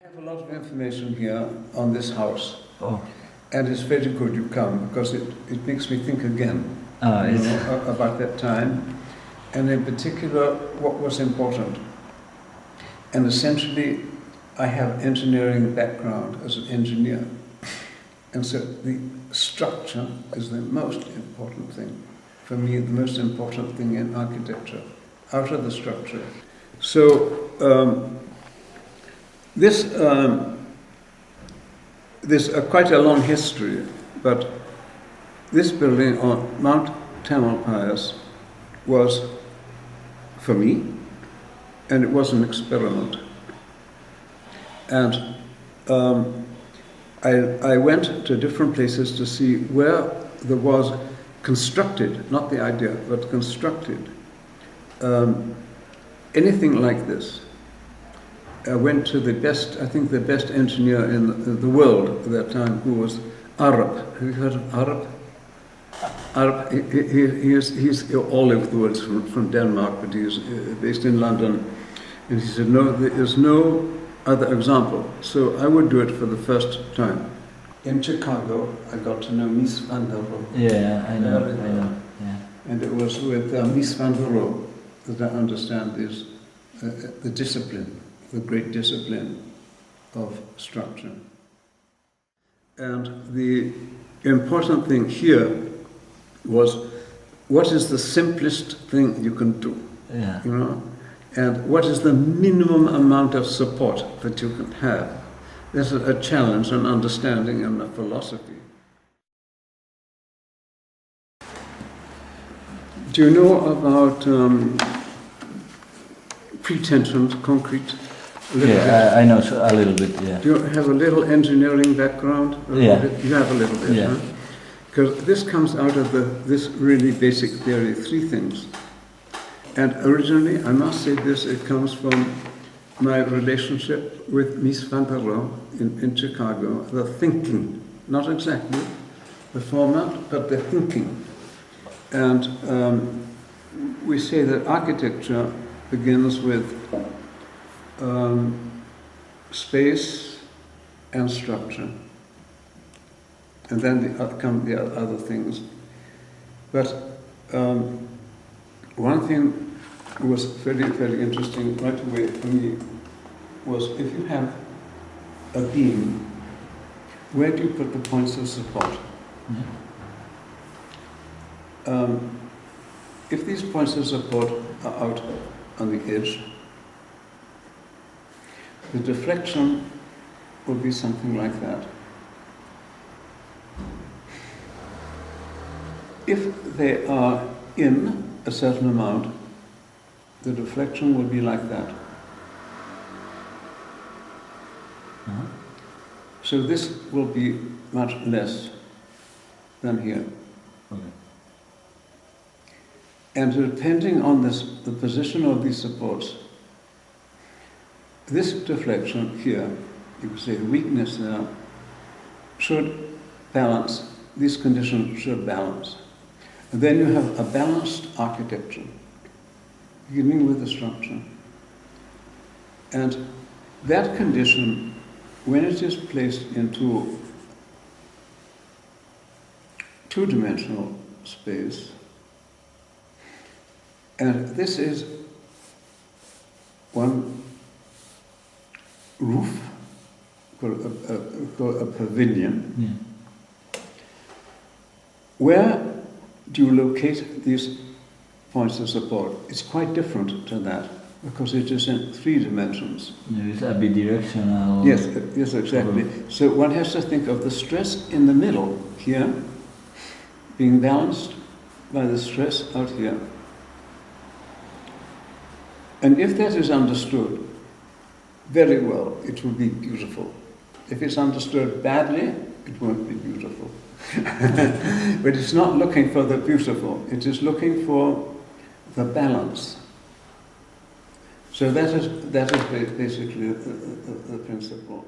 I have a lot of information here on this house. Oh. And it's very good you come, because it makes me think again about that time, and in particular what was important. And essentially, I have engineering background as an engineer, and so the structure is the most important thing. For me, the most important thing in architecture, out of the structure. So there's quite a long history, but this building on Mount Tamalpais was, for me, and it was an experiment. And I went to different places to see where there was constructed, not the idea, but constructed, anything like this. I went to the best, I think the best engineer in the world at that time, who was Arab. Have you heard of Arab? Arab, he's all over the world, from Denmark, but he's based in London. And he said, no, there is no other example. So I would do it for the first time. In Chicago, I got to know Mies van der Rohe. Yeah, I know. Yeah. And it was with Mies van der Rohe that I understand this, the discipline, the great discipline of structure. And the important thing here was, what is the simplest thing you can do? Yeah. You know? And what is the minimum amount of support that you can have? There's a challenge, an understanding, and a philosophy. Do you know about pre-tensioned concrete? Yeah, I know a little bit, yeah. Do you have a little engineering background? Yeah. You have a little bit, yeah. Huh? Because this comes out of this really basic theory, three things. And originally, I must say this, it comes from my relationship with Mies van der Rohe in Chicago, the thinking, not exactly the format, but the thinking. And we say that architecture begins with space and structure. And then come the other things. But one thing was very, very interesting right away for me was, if you have a beam, where do you put the points of support? Mm-hmm. If these points of support are out on the edge, the deflection will be something like that. If they are in a certain amount, the deflection will be like that. Uh-huh. So this will be much less than here. Okay. And depending on the position of these supports, this deflection here, you could say the weakness there, should balance, these conditions should balance. And then you have a balanced architecture, beginning with the structure. And that condition, when it is placed into two-dimensional space, and this is one roof, called a pavilion. Yeah. Where do you locate these points of support? It's quite different to that, because it is in 3 dimensions. Yeah, it's a bidirectional. Yes, exactly. So one has to think of the stress in the middle here being balanced by the stress out here. And if that is understood very well, it will be beautiful. If it's understood badly, it won't be beautiful. But it's not looking for the beautiful, it is looking for the balance. So that is basically the principle.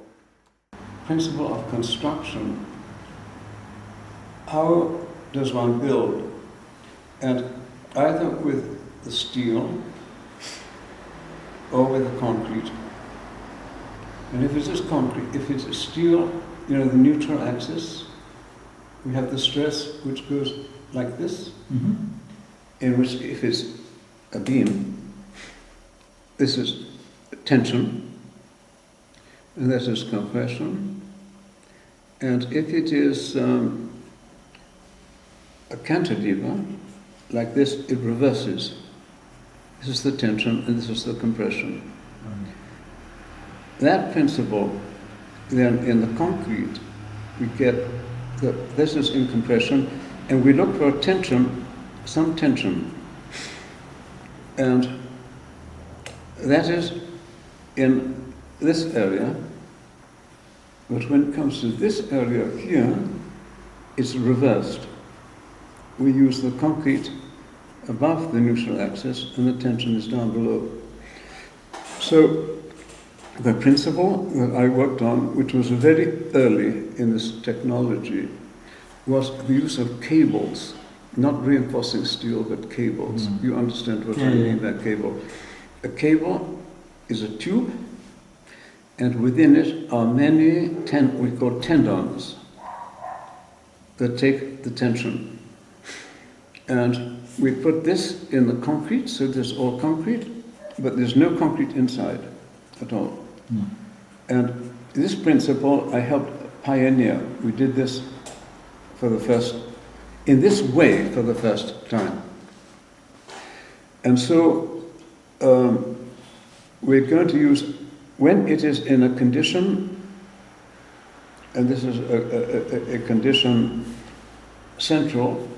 Principle of construction. How does one build? And either with the steel or with the concrete, And if it is concrete, if it's steel, you know, the neutral axis, we have the stress which goes like this, in which if it's a beam, this is tension, and this is compression. And if it is a cantilever, like this, it reverses. This is the tension and this is the compression. That principle, then in the concrete, we get this is in compression, and we look for tension, some tension. And that is in this area, but when it comes to this area here, it's reversed. We use the concrete above the neutral axis, and the tension is down below. So the principle that I worked on, which was very early in this technology, was the use of cables, not reinforcing steel, but cables. You understand what I mean by cable. A cable is a tube, and within it are many, we call tendons, that take the tension. And we put this in the concrete, so there's all concrete, but there's no concrete inside at all. And this principle I helped pioneer. We did this in this way for the first time. And so we're going to use, when it is in a condition, and this is a condition central,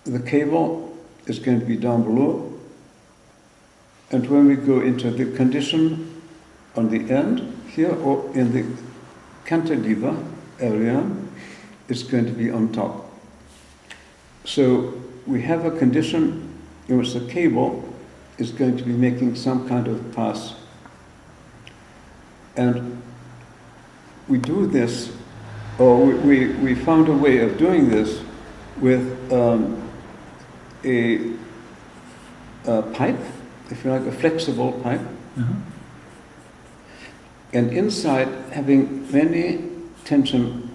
the cable is going to be down below, and when we go into the condition on the end, here or in the cantilever area, it's going to be on top. So we have a condition in which the cable is going to be making some kind of pass. And we do this, or we found a way of doing this with a pipe, if you like, a flexible pipe, and inside having many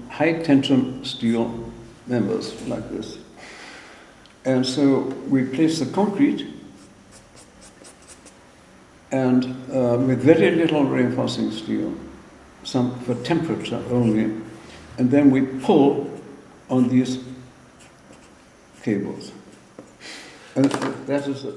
high tension steel members like this. And so we place the concrete, and with very little reinforcing steel, some for temperature only, and then we pull on these cables. And that was the